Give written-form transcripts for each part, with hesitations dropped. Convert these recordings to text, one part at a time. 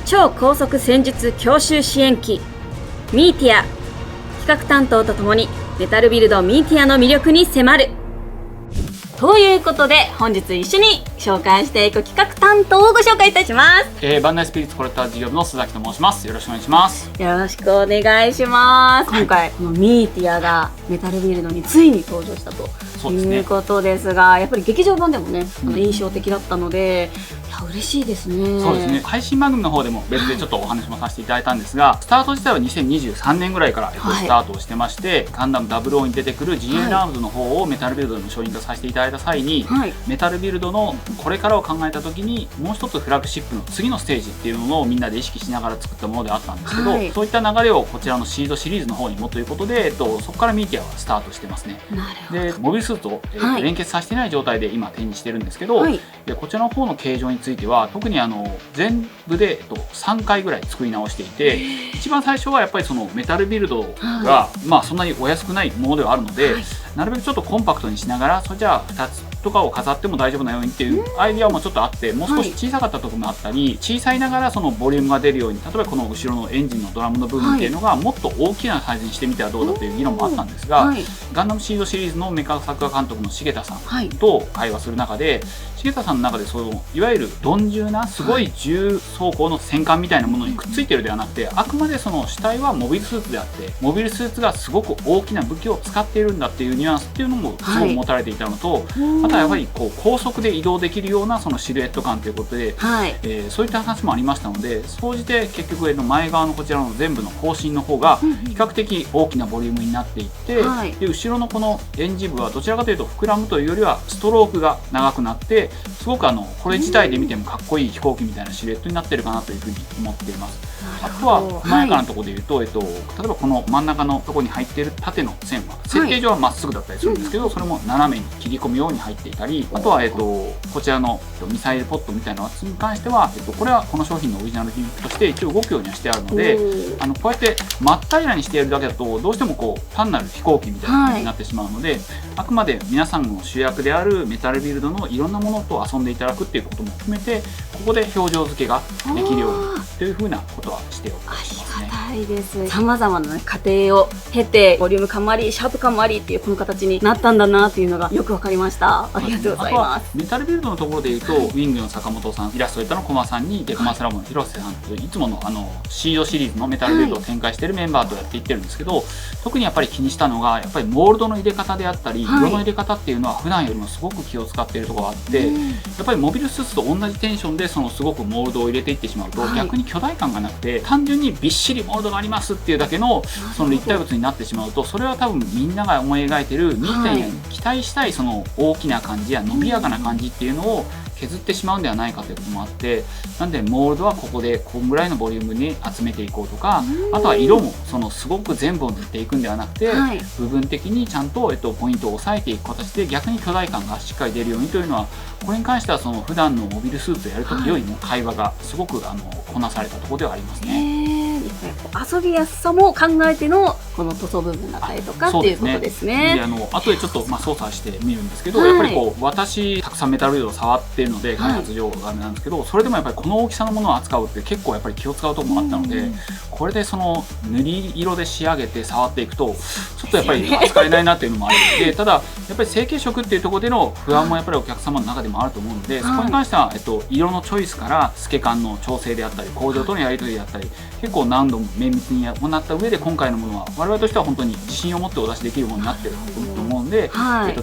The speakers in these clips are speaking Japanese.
超高速戦術教習支援機ミーティア、企画担当とともにメタルビルドミーティアの魅力に迫るということで、本日一緒に紹介していく企画担当をご紹介いたします。バンダイスピリッツコレクター事業部の須崎と申します。よろしくお願いします。よろしくお願いします。今回このミーティアがメタルビルドについに登場したということですが、やっぱり劇場版でもね、印象的だったので、いや嬉しいですね。そうですね。配信番組の方でも別でちょっとお話もさせていただいたんですが、スタート自体は2023年ぐらいからスタートをしてまして、ガンダム00に出てくる GN アームズの方をメタルビルドの商品化させていただいた際に、メタルビルドのこれからを考えた時にもう一つフラッグシップの次のステージっていうのをみんなで意識しながら作ったものであったんですけど、そういった流れをこちらのシードシリーズの方にもということで、そこからミーティアはスタートしてますね。でモビルスーツを連結させていない状態で今展示してるんですけど、でこちらの方の形状については特に全部で3回ぐらい作り直していて、一番最初はやっぱりそのメタルビルドがそんなにお安くないものではあるので、なるべくちょっとコンパクトにしながら、それじゃあ2つとかを飾っても大丈夫なようにっていうアイディアもちょっとあって、もう少し小さかったところもあったり、小さいながらそのボリュームが出るように、例えばこの後ろのエンジンのドラムの部分っていうのがもっと大きなサイズにしてみてはどうだという議論もあったんですが、ガンダムシードシリーズのメカ作画監督の重田さんと会話する中で、重田さんの中でそのいわゆる鈍重なすごい重装甲の戦艦みたいなものにくっついてるではなくて、あくまでその主体はモビルスーツであって、モビルスーツがすごく大きな武器を使っているんだっていうニュアンスっていうのもすごく持たれていたのと、あとはやはりこう高速で移動できるようなそのシルエット感ということで、そういった話もありましたので、総じて結局前側のこちらの全部の方針の方が比較的大きなボリュームになっていって、で後ろのこのエンジン部はどちらかというと膨らむというよりはストロークが長くなって、すごくこれ自体で見てもかっこいい飛行機みたいなシルエットになってるかなというふうに思っています。あとは細やかなところでいうと、例えばこの真ん中のところに入っている縦の線は設計上はまっすぐだったりするんですけど、それも斜めに切り込むように入っていたり、あとはこちらのミサイルポットみたいなやつに関しては、これはこの商品のオリジナルギミックとして一応動くようにはしてあるので、こうやって真っ平らにしてやるだけだとどうしてもこう単なる飛行機みたいな感じになってしまうので、あくまで皆さんの主役であるメタルビルドのいろんなものと遊んでいただくっていうことも含めて、ここで表情付けができるようにというふうなことはしておりますね。ありがたいです。さまざまな過程を経てボリューム感もありシャープ感もありっていうこの形になったんだなっていうのがよくわかりました。ありがとうございます。メタルビルドのところでいうと、ウィングの坂本さん、イラストレーターの駒さんにでコマスラボの広瀬さんといういつものシードシリーズのメタルビルドを展開しているメンバーとやっていってるんですけど、特にやっぱり気にしたのがやっぱりモールドの入れ方であったり、色の入れ方っていうのは普段よりもすごく気を使っているところがあって、やっぱりモビルスーツと同じテンションですごくモールドを入れていってしまうと、逆に巨大感がなくて単純にびっしりモールドがありますっていうだけのその立体物になってしまうと、それは多分みんなが思い描いてるミーティアに期待したいその大きな感じや伸びやかな感じっていうのを削ってしまうんではないかということもあって、なんでモールドはここでこんぐらいのボリュームに集めていこうとか、あとは色もすごく全部を塗っていくんではなくて、部分的にちゃんとポイントを抑えていく形で逆に巨大感がしっかり出るようにというのは、これに関しては普段のモビルスーツをやるときよりも会話がすごくこなされたところではありますね。遊びやすさも考えてのこの塗装部分だったりとかっていうことですね。後でちょっと操作してみるんですけど、やっぱり私たくさんメタルビルドを触っているので開発上なんですけど、それでもやっぱりこの大きさのものを扱うって結構やっぱり気を使うところもあったので、これで塗り色で仕上げて触っていくとちょっとやっぱり扱えないなっていうのもあるので、ただやっぱり成型色っていうところでの不安もやっぱりお客様の中でもあると思うので、そこに関しては色のチョイスから透け感の調整であったり工場とのやり取りであったり、結構何度も綿密に行った上で今回のものは我々としては本当に自信を持ってお出しできるものになっていると思うので、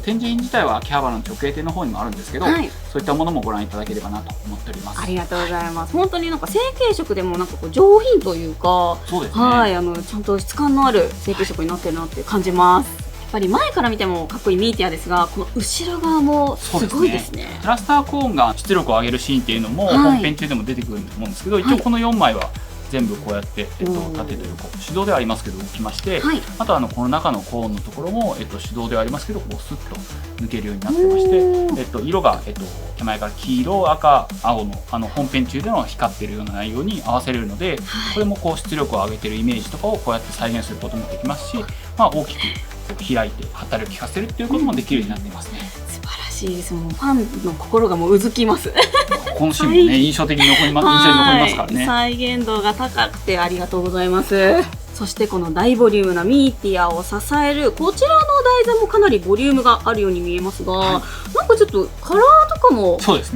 展示品自体は秋葉原の直営店の方にもあるんですけど、そういったものもご覧いただければなと思っております。ありがとうございます。本当に成型色でも上品というか、そうですね、ちゃんと質感のある成型色になってるなって感じます。やっぱり前から見てもかっこいいミーティアですが、この後ろ側もすごいですね。クラスターコーンが出力を上げるシーンっていうのも本編中でも出てくると思うんですけど、一応この4枚は全部こうやって、縦と横手動ではありますけど動きまして、あとこの中のコーンのところも、手動ではありますけどスッと抜けるようになってまして、色が、手前から黄色赤青の本編中での光っているような内容に合わせれるので、これも出力を上げているイメージとかをこうやって再現することもできますし、大きく開いて働きかせるっていうこともできるようになっていますね。素晴らしいです。もうファンの心がもううずきます。このシーンもね、印象的に印象に残りますからね。再現度が高くてありがとうございます。そしてこの大ボリュームなミーティアを支えるこちらの台座もかなりボリュームがあるように見えますが、なんかちょっとカラーとかも珍し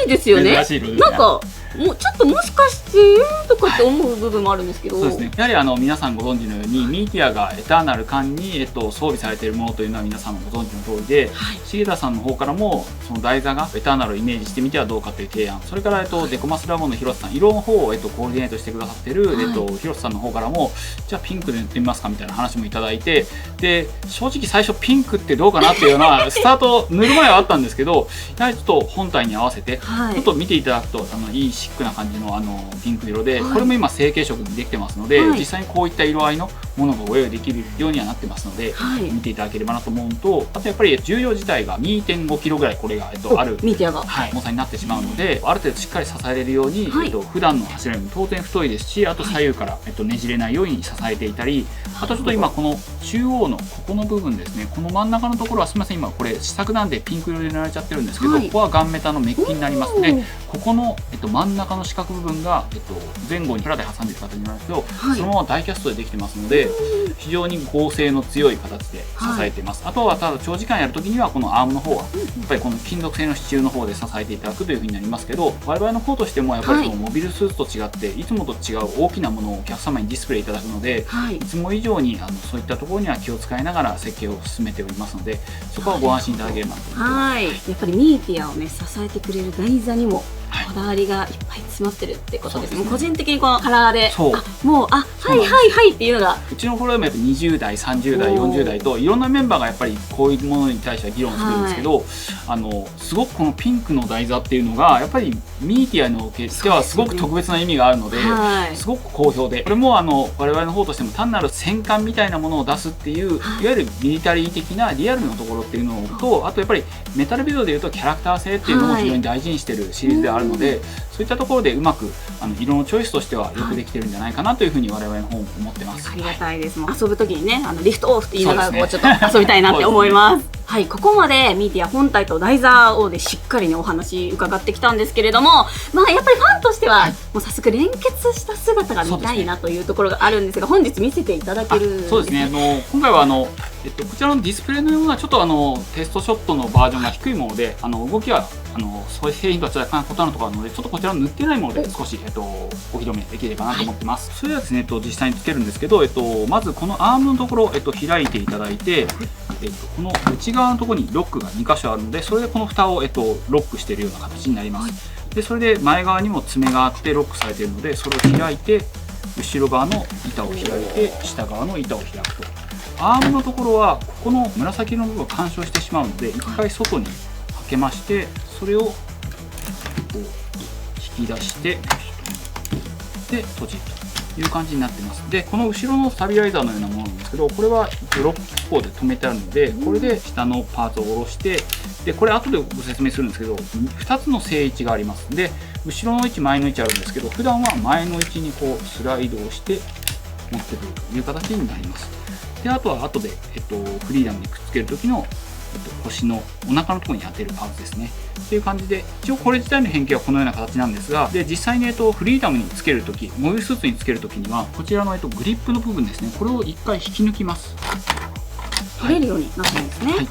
いですよね。なんかもうちょっともしかしてとかって思う部分もあるんですけど、そうですね、やはり皆さんご存知のようにミーティアがエターナル間に、装備されているものというのは皆さんもご存知の通りで、重田さんの方からもその台座がエターナルをイメージしてみてはどうかという提案、それから、デコマスラボンの広瀬さん、色の方を、コーディネートしてくださっている、広瀬さんの方からもじゃあピンクで塗ってみますかみたいな話もいただいて、で正直最初ピンクってどうかなっていうようなスタート塗る前はあったんですけど、やはりちょっと本体に合わせて、ちょっと見ていただくといいシックな感じのピンク色で、これも今成型色にできてますので、実際にこういった色合いのものがご用意できるようにはなってますので、見ていただければなと思うのと、あとやっぱり重量自体が 2.5 キロぐらいこれが、あるミーティアが、重さになってしまうので、ある程度しっかり支えれるように、普段の柱よりも当然太いですし、あと左右から、ねじれないように支えていたり、あとちょっと今この中央のここの部分ですね、この真ん中のところはすみません、今これ試作なんでピンク色で塗られちゃってるんですけど、ここはガンメタのメッキになりますので、ここの、真ん中の四角部分が、前後にプラで挟んでいる形になるんですけど、そのままダイキャストでできてますので、非常に剛性の強い形で支えています。あとはただ長時間やるときにはこのアームの方はやっぱりこの金属製の支柱の方で支えていただくというふうになりますけど、我々の方としてもやっぱりそのモビルスーツと違っていつもと違う大きなものをお客様にディスプレイいただくので、いつも以上にそういったところには気を使いながら設計を進めておりますので、そこはご安心いただければと思います。やっぱりミーティアをね支えてくれる台座にもこだわりがいっぱい詰まってるってことですね。個人的にこのカラーでもうはいはいはいっていうのが、うちのフォローもやっぱ20代30代40代といろんなメンバーがやっぱりこういうものに対しては議論するんですけど、すごくこのピンクの台座っていうのがやっぱりミーティアにおけてはすごく特別な意味があるので、すごく好評で、これも我々の方としても単なる戦艦みたいなものを出すっていう、いわゆるミリタリー的なリアルなところっていうのと、あとやっぱりメタルビルドでいうとキャラクター性っていうのを非常に大事にしてるシリーズであるので、そういったところでうまく色のチョイスとしてはよくできてるんじゃないかなというふうに我々の方も思ってます。ありがたいです。もう遊ぶ時にねリフトオフって言いながらこうちょっと遊びたいなって思います。はい、ここまでミーティア本体と台座をでしっかりねお話伺ってきたんですけれども、やっぱりファンとしてはもう早速連結した姿が見たいなというところがあるんですが、本日見せていただけるんですね。そうですね、今回はこちらのディスプレイのようなちょっとテストショットのバージョンが低いもので、動きはそういう製品とは若干異なるところあるので、ちょっとこちらの塗ってないもので少し、お披露目できればなと思ってます。それではですね、実際につけるんですけど、まずこのアームのところ、開いていただいて、この内側のところにロックが2箇所あるので、それでこの蓋を、ロックしているような形になります。でそれで前側にも爪があってロックされているので、それを開いて後ろ側の板を開いて下側の板を開くと。アームのところはここの紫色の部分が干渉してしまうので、一回外にかけまして、それをこう引き出してで閉じるという感じになっています。でこの後ろのスタビライザーのようなものなんですけど、これはロック機構で止めてあるので、これで下のパーツを下ろして、でこれ後でご説明するんですけど、2つの正位置があります。で後ろの位置前の位置あるんですけど、普段は前の位置にこうスライドをして持ってくるという形になります。であとは後で、フリーダムにくっつける時の、腰のお腹のところに当てるパーツですねっていう感じで、一応これ自体の変形はこのような形なんですが、で実際に、フリーダムにつける時、モビルスーツにつける時にはこちらの、グリップの部分ですね、これを1回引き抜きます。取れるようになってるんですね。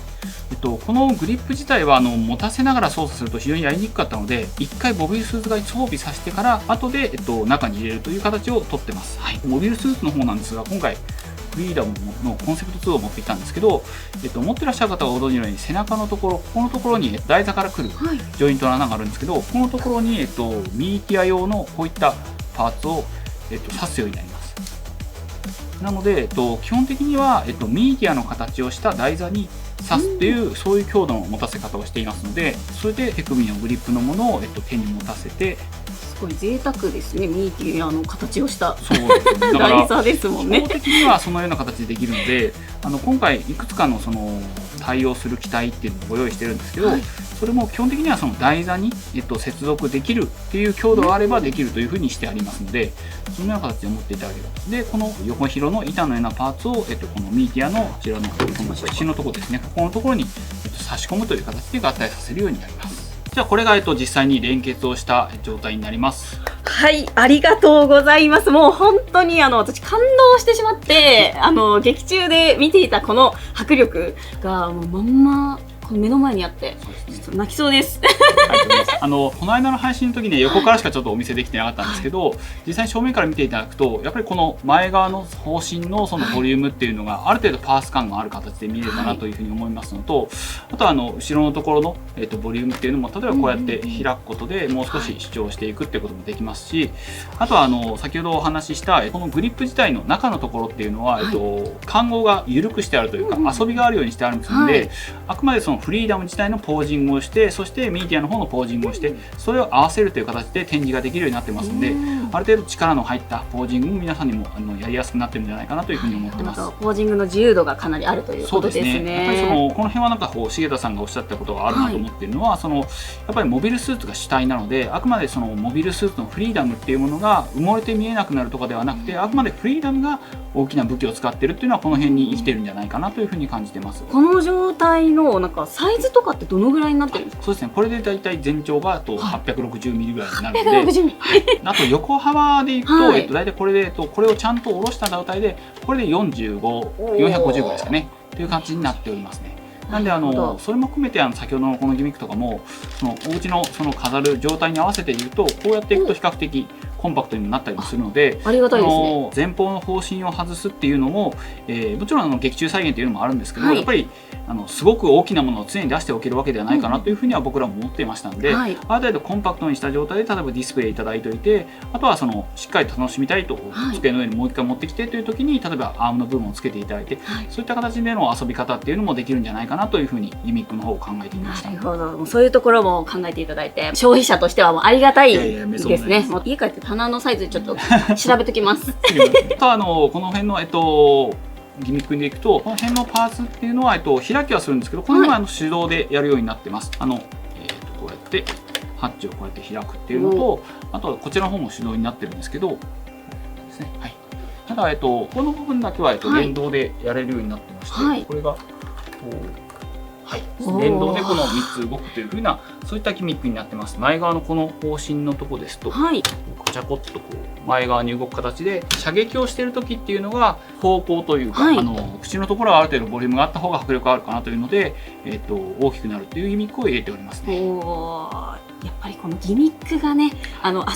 このグリップ自体は持たせながら操作すると非常にやりにくかったので、1回モビルスーツ側に装備させてから後で、中に入れるという形をとってます。モビルスーツの方なんですが、今回フリーダムのコンセプト2を持ってきたんですけど、持ってらっしゃる方はご存じのように背中のところ、ここのところに台座から来るジョイントの穴があるんですけど、このところに、ミーティア用のこういったパーツを、刺すようになります。なので、基本的には、ミーティアの形をした台座に刺すっていう、そういう強度の持たせ方をしていますので、それで手首のグリップのものを、手に持たせて、すごい贅沢ですね。ミーティアの形をしただから台座ですもんね。基本的にはそのような形でできるので、今回いくつかの対応する機体っていうのをご用意してるんですけど、それも基本的にはその台座に、接続できるっていう強度があればできるというふうにしてありますので、そのような形で持っていただけると。でこの横広の板のようなパーツを、このミーティアのこちらのこの口のところですね、ここのところに、差し込むという形で合体させるようになります。じゃあこれが実際に連結をした状態になります。はい、ありがとうございます。もう本当に私感動してしまって、劇中で見ていたこの迫力がもうまんまこの目の前にあって、ちょっと泣きそうです。この間の配信の時に横からしかちょっとお見せできてなかったんですけど、実際に正面から見ていただくとやっぱりこの前側の方針のそのボリュームっていうのがある程度パース感がある形で見れるかなというふうに思いますのと、あとは後ろのところの、ボリュームっていうのも例えばこうやって開くことでもう少し主張していくっていうこともできますし、あとは先ほどお話ししたこのグリップ自体の中のところっていうのは、環合が緩くしてあるというか、遊びがあるようにしてあるんですので、あくまでそのフリーダム自体のポージングをして、そしてミーティアの方のポージングをして、それを合わせるという形で展示ができるようになってますので、ある程度力の入ったポージングも皆さんにもやりやすくなってるんじゃないかなというふうに思ってます。ポージングの自由度がかなりあるということですね。そうですね。やっぱりこの辺はなんか重田さんがおっしゃったことがあるなと思っているのは、やっぱりモビルスーツが主体なので、あくまでそのモビルスーツのフリーダムっていうものが埋もれて見えなくなるとかではなくて、あくまでフリーダムが大きな武器を使ってるっていうのはこの辺に生きてるんじゃないかなというふうに感じてます。この状態のなんかサイズとかってどのぐらいになってるんですか？そうですね。これでだいたい全長が860ミリぐらいになるので、あと横幅でいくと、だいたいこれでこれをちゃんと下ろした状態でこれで450ぐらいですかねという感じになっておりますね。なんでそれも含めて先ほどのこのギミックとかもそのお家のその飾る状態に合わせて言うと、こうやっていくと比較的コンパクトにもなったりもするので、ありがたいですね。前方の方針を外すっていうのも、もちろん劇中再現というのもあるんですけど、やっぱりすごく大きなものを常に出しておけるわけではないかなというふうには僕らも思っていましたので、ある程度コンパクトにした状態で例えばディスプレイいただいておいて、あとはしっかりと楽しみたいと、机の上にもう一回持ってきてという時に例えばアームの部分をつけていただいて、そういった形での遊び方っていうのもできるんじゃないかなというふうにギミックの方を考えてみました。なるほど。そういうところも考えていただいて、消費者としてはもうありがたいですね。もう家帰って棚のサイズちょっと調べときます。とこの辺のギミックでいくと、この辺のパーツっていうのは開きはするんですけど、この辺は手動でやるようになってます。こうやってハッチをこうやって開くっていうのと、あとはこちらの方も手動になってるんですけどですね。はい。ただこの部分だけは連動でやれるようになってまして、これがこう。はい、連動でこの3つ動くというふうなそういったギミックになってます。前側のこの方針のとこですと、カチャコッとこう前側に動く形で射撃をしている時っていうのが方向というか、口のところはある程度ボリュームがあった方が迫力あるかなというので、大きくなるというギミックを入れておりますね。やっぱりこのギミックがね、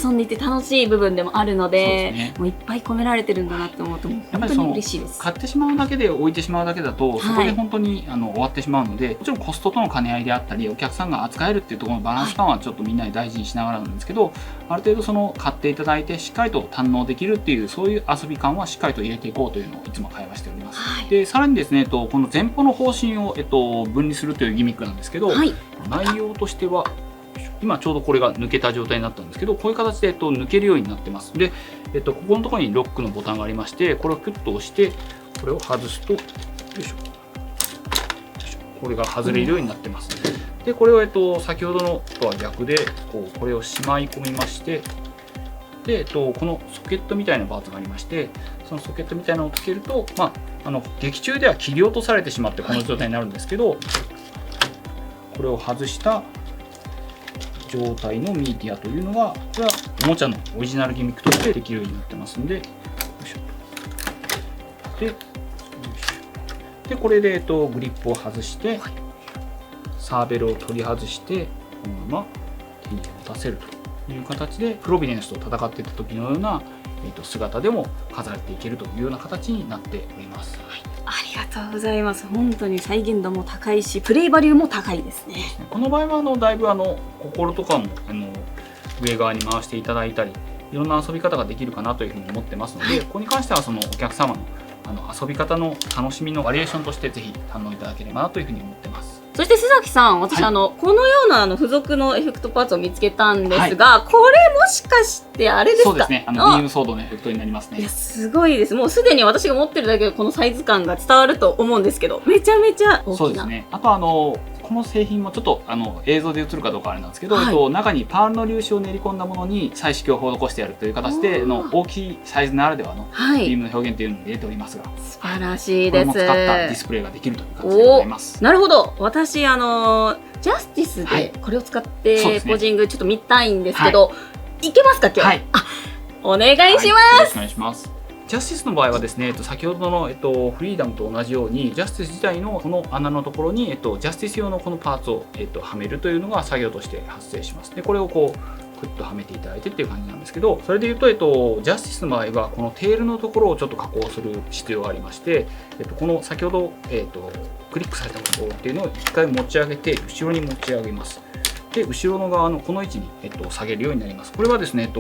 遊んでいて楽しい部分でもあるので、もういっぱい込められてるんだなって思うと本当に嬉しいです。買ってしまうだけで置いてしまうだけだと、そこで本当に終わってしまうので、もちろんコストとの兼ね合いであったり、お客さんが扱えるっていうところのバランス感はちょっとみんなで大事にしながらなんですけど、ある程度買っていただいてしっかりと堪能できるっていうそういう遊び感はしっかりと入れていこうというのをいつも会話しております。でさらにですね、この前方の方針を分離するというギミックなんですけど、内容としては今ちょうどこれが抜けた状態になったんですけど、こういう形で抜けるようになってます。で、ここのところにロックのボタンがありまして、これをクッと押してこれを外すと、よいしょ、これが外れるようになってます。でこれを先ほどのとは逆でこれをしまい込みまして、でこのソケットみたいなパーツがありまして、そのソケットみたいなのをつけると、劇中では切り落とされてしまってこの状態になるんですけど、これを外した状態のミーティアというのが、これはおもちゃのオリジナルギミックとしてできるようになってますんで、でこれでグリップを外して、サーベルを取り外してこのまま手に持たせるという形で、プロビデンスと戦っていた時のような姿でも飾れていけるというような形になっております。ありがとうございます。本当に再現度も高いし、プレイバリューも高いですね。この場合はだいぶ心とかも上側に回していただいたり、いろんな遊び方ができるかなというふうに思ってますので、ここに関してはお客様の遊び方の楽しみのバリエーションとしてぜひ堪能いただければなというふうに思ってます。そして須崎さん、私、このような付属のエフェクトパーツを見つけたんですが、これもしかしてあれですか？そうですね、ビームソードのエフェクトになりますね。いや、すごいです。もうすでに私が持ってるだけでこのサイズ感が伝わると思うんですけど、めちゃめちゃ大きな。そうですね。あとここの製品もちょっと映像で映るかどうかあれなんですけど、はい、中にパールの粒子を練り込んだものに彩色を施してやるという形で大きいサイズならではのビームの表現というのを入れておりますが、素晴らしいです。これも使ったディスプレイができるという感じでございます。なるほど。私ジャスティスでこれを使ってポージングちょっと見たいんですけど、いけますか今日？はい、お願いします。よろしくお願いします。ジャスティスの場合はですね、先ほどの、フリーダムと同じようにジャスティス自体のこの穴のところに、ジャスティス用のこのパーツを、はめるというのが作業として発生します。でこれをこうクッとはめていただいてっていう感じなんですけど、それでいうと、ジャスティスの場合はこのテールのところをちょっと加工する必要がありまして、この先ほど、クリックされたところっていうのを一回持ち上げて後ろに持ち上げます。で後ろの側のこの位置に、下げるようになります。これはですね、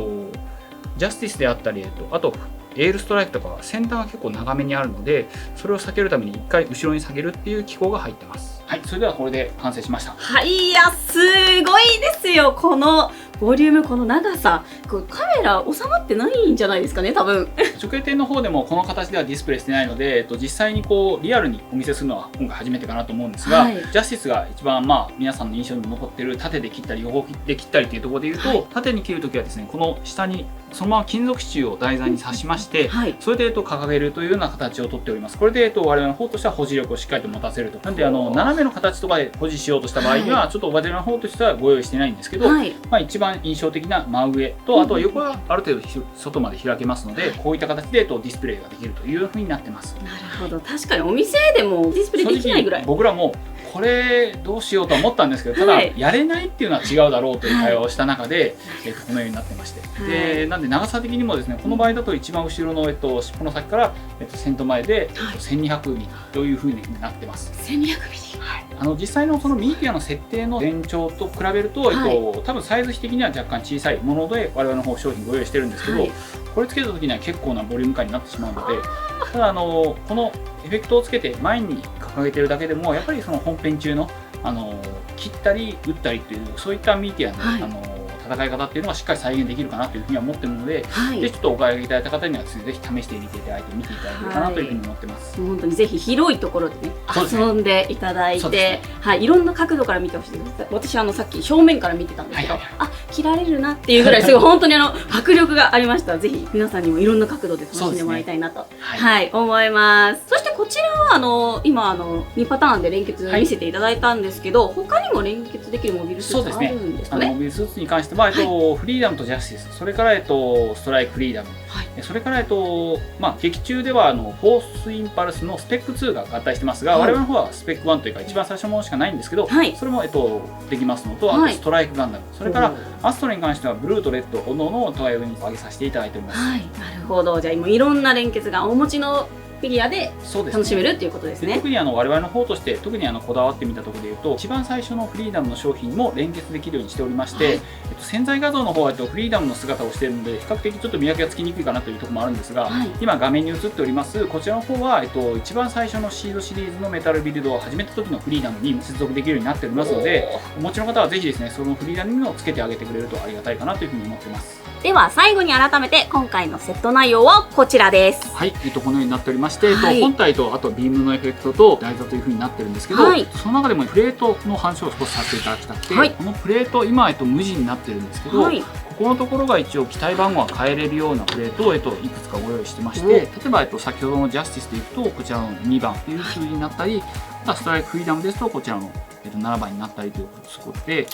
ジャスティスであったり、あとエールストライクとかは先端が結構長めにあるので、それを避けるために一回後ろに下げるっていう機構が入ってます。はい、それではこれで完成しました。はい、いやすごいですよ。このボリューム、この長さ、カメラ収まってないんじゃないですかね、多分。直営店の方でもこの形ではディスプレイしてないので、実際にこうリアルにお見せするのは今回初めてかなと思うんですが、はい、ジャスティスが一番皆さんの印象に残っている縦で切ったり横で切ったりというところでいうと、はい、縦に切るときはですね、この下にそのまま金属支柱を台座に刺しまして、はい、それで掲げるというような形をとっております。これで我々の方としては保持力をしっかりと持たせると。なんで斜めの形とかで保持しようとした場合には、はい、ちょっと我々の方としてはご用意してないんですけど、はい、一番印象的な真上と、あとは横はある程度外まで開けますので、こういった形でディスプレイができるというふうになってます。なるほど。確かにお店でもディスプレイできないぐらい。僕らもこれどうしようと思ったんですけど、ただやれないっていうのは違うだろうという会話をした中で、このようになってまして、でなんで長さ的にもですね、この場合だと一番後ろの尻尾の先から先頭前で1200ミリというふうになってます。1200ミリ。はい、実際のそのミーティアの設定の全長と比べると、多分サイズ比的には若干小さいもので我々の方商品ご用意してるんですけど、これつけた時には結構なボリューム感になってしまうので、ただこのエフェクトをつけて前に掲げてるだけでもやっぱりその本編中の切ったり打ったりというそういったミーティアの、戦い方っていうのはしっかり再現できるかなというふうには思ってるので、でちょっとお買い上げいただいた方にはですね、ぜひ試してみていただいて見ていただけるかなというふうに思ってます。本当にぜひ広いところでね、遊んでいただいて、はい、いろんな角度から見てほしいです。私さっき正面から見てたんですけど、切られるなっていうぐらいすごい本当に迫力がありました。ぜひ皆さんにもいろんな角度で楽しんでもらいたいなと、思います。そしてこちらは今2パターンで連結見せていただいたんですけど、他にも連結できるモビルスーツあるんですかね。モビルスーツに関しては、フリーダムとジャスティス、それからストライクフリーダム、それから劇中ではフォースインパルスのスペック2が合体してますが、我々の方はスペック1というか一番最初のものしかないんですけど、それもできますのと、あとストライクガンダム、それからアストロに関してはブルーとレッドのをトライブに上げさせていただいております。なるほど。じゃあ今いろんな連結がお持ちのフィギュアで楽しめるっていうことですね。特に我々の方として特にこだわってみたところでいうと、一番最初のフリーダムの商品も連結できるようにしておりまして、潜在画像の方はフリーダムの姿をしているので比較的ちょっと見分けがつきにくいかなというところもあるんですが、今画面に映っておりますこちらの方は一番最初のシードシリーズのメタルビルドを始めた時のフリーダムに接続できるようになっておりますので、お持ちの方はぜひですね、そのフリーダムにもつけてあげてくれるとありがたいかなというふうに思っています。では最後に改めて今回のセット内容はこちらです。はい、このようになっておりまして、本体とあとビームのエフェクトと台座というふうになってるんですけど、その中でもプレートの話を少しさせていただきたくて、このプレート今無地になってるんですけど、ここのところが一応機体番号が変えれるようなプレートをいくつかご用意してまして、例えば先ほどのジャスティスでいくとこちらの2番という数字になったり、ストライクフリーダムですとこちらの7番になったりということで、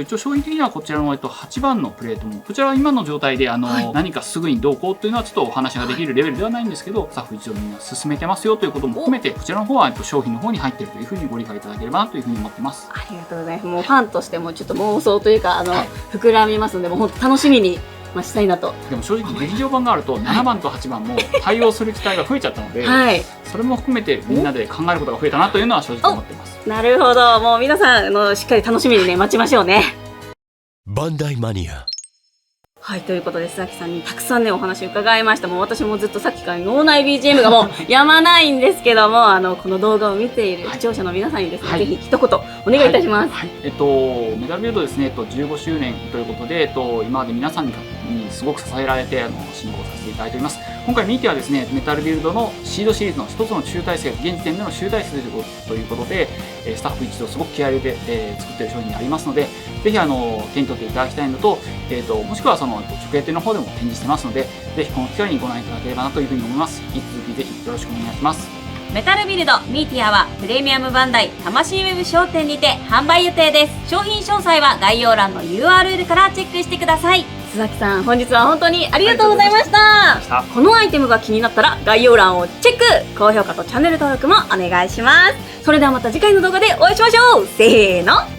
一応商品的にはこちらの8番のプレートも、こちらは今の状態で何かすぐにどうこうというのはちょっとお話ができるレベルではないんですけど、スタッフ一応みんな進めてますよということも含めて、こちらの方は商品の方に入っているというふうにご理解いただければなというふうに思ってます。ありがとうございます。もうファンとしてもちょっと妄想というか膨らみますので、もう本当楽しみにしたいなと。でも正直劇場版があると7番と8番も対応する機会が増えちゃったので、それも含めてみんなで考えることが増えたなというのは正直思ってます。なるほど。もう皆さんしっかり楽しみに待ちましょうね。バンダイマニア。はい、ということで須崎さんにたくさんお話伺いました。もう私もずっとさっきから脳内 BGM がもうやまないんですけども、この動画を見ている視聴者の皆さんにですね、ぜひ一言お願いいたします。メタルビルドですね、15周年ということで、今まで皆さんににすごく支えられて進行させていただいております。今回ミーティアはですね、メタルビルドのシードシリーズの一つの集大成、現時点での集大成ということで、スタッフ一同すごく気合い入れて、作っている商品になりますので、ぜひ手に取っていただきたいのと、もしくはその直営店の方でも展示してますので、ぜひこの機会にご覧いただければなというふうに思います。引き続きぜひよろしくお願いします。メタルビルドミーティアはプレミアムバンダイ魂ウェブ商店にて販売予定です。商品詳細は概要欄の URL からチェックしてください。須崎さん、本日は本当にありがとうございました。このアイテムが気になったら概要欄をチェック、高評価とチャンネル登録もお願いします。それではまた次回の動画でお会いしましょう。せーの。